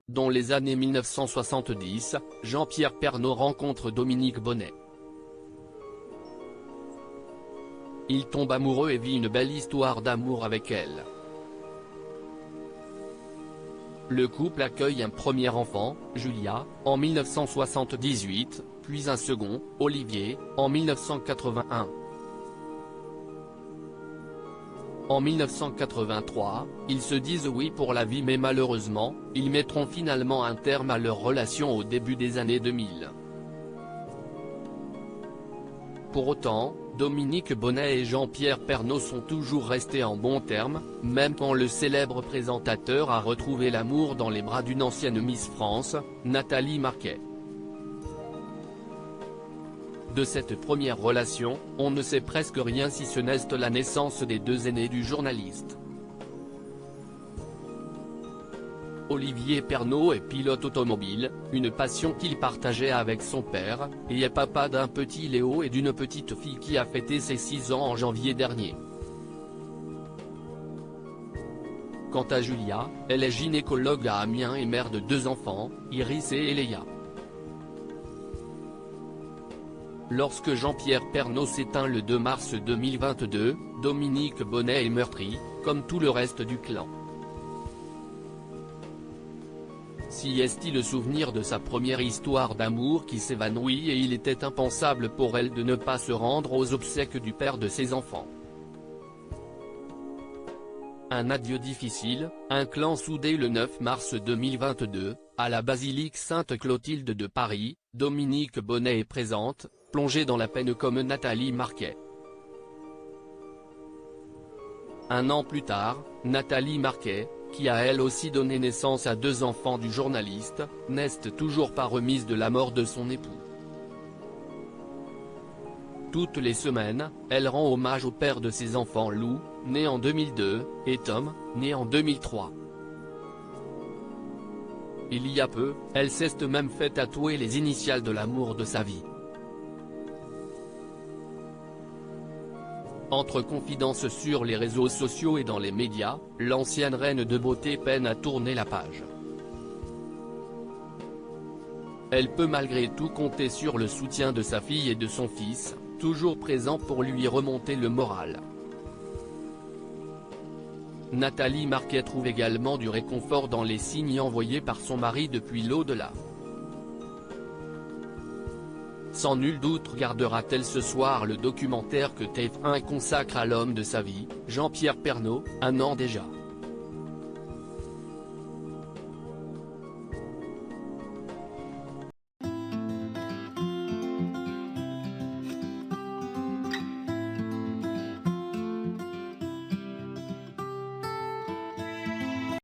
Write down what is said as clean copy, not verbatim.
dans les années 1970, Jean-Pierre Pernaut rencontre Dominique Bonnet. Il tombe amoureux et vit une belle histoire d'amour avec elle. Le couple accueille un premier enfant, Julia, en 1978, puis un second, Olivier, en 1981. En 1983, ils se disent oui pour la vie mais malheureusement, ils mettront finalement un terme à leur relation au début des années 2000. Pour autant, Dominique Bonnet et Jean-Pierre Pernaut sont toujours restés en bons termes, même quand le célèbre présentateur a retrouvé l'amour dans les bras d'une ancienne Miss France, Nathalie Marquet. De cette première relation, on ne sait presque rien si ce n'est la naissance des deux aînés du journaliste. Olivier Pernaut est pilote automobile, une passion qu'il partageait avec son père, et est papa d'un petit Léo et d'une petite fille qui a fêté ses 6 ans en janvier dernier. Quant à Julia, elle est gynécologue à Amiens et mère de 2 enfants, Iris et Eléa. Lorsque Jean-Pierre Pernaut s'éteint le 2 mars 2022, Dominique Bonnet est meurtri, comme tout le reste du clan. Si est-il le souvenir de sa première histoire d'amour qui s'évanouit et il était impensable pour elle de ne pas se rendre aux obsèques du père de ses enfants. Un adieu difficile, un clan soudé le 9 mars 2022, à la basilique Sainte-Clotilde de Paris, Dominique Bonnet est présente, plongée dans la peine comme Nathalie Marquet. Un an plus tard, Nathalie Marquet, qui a elle aussi donné naissance à 2 enfants du journaliste, n'est toujours pas remise de la mort de son époux. Toutes les semaines, elle rend hommage au père de ses enfants Lou, né en 2002, et Tom, né en 2003. Il y a peu, elle s'est même fait tatouer les initiales de l'amour de sa vie. Entre confidences sur les réseaux sociaux et dans les médias, l'ancienne reine de beauté peine à tourner la page. Elle peut malgré tout compter sur le soutien de sa fille et de son fils, toujours présents pour lui remonter le moral. Nathalie Marquet trouve également du réconfort dans les signes envoyés par son mari depuis l'au-delà. Sans nul doute regardera-t-elle ce soir le documentaire que TF1 consacre à l'homme de sa vie, Jean-Pierre Pernaut, 1 an déjà.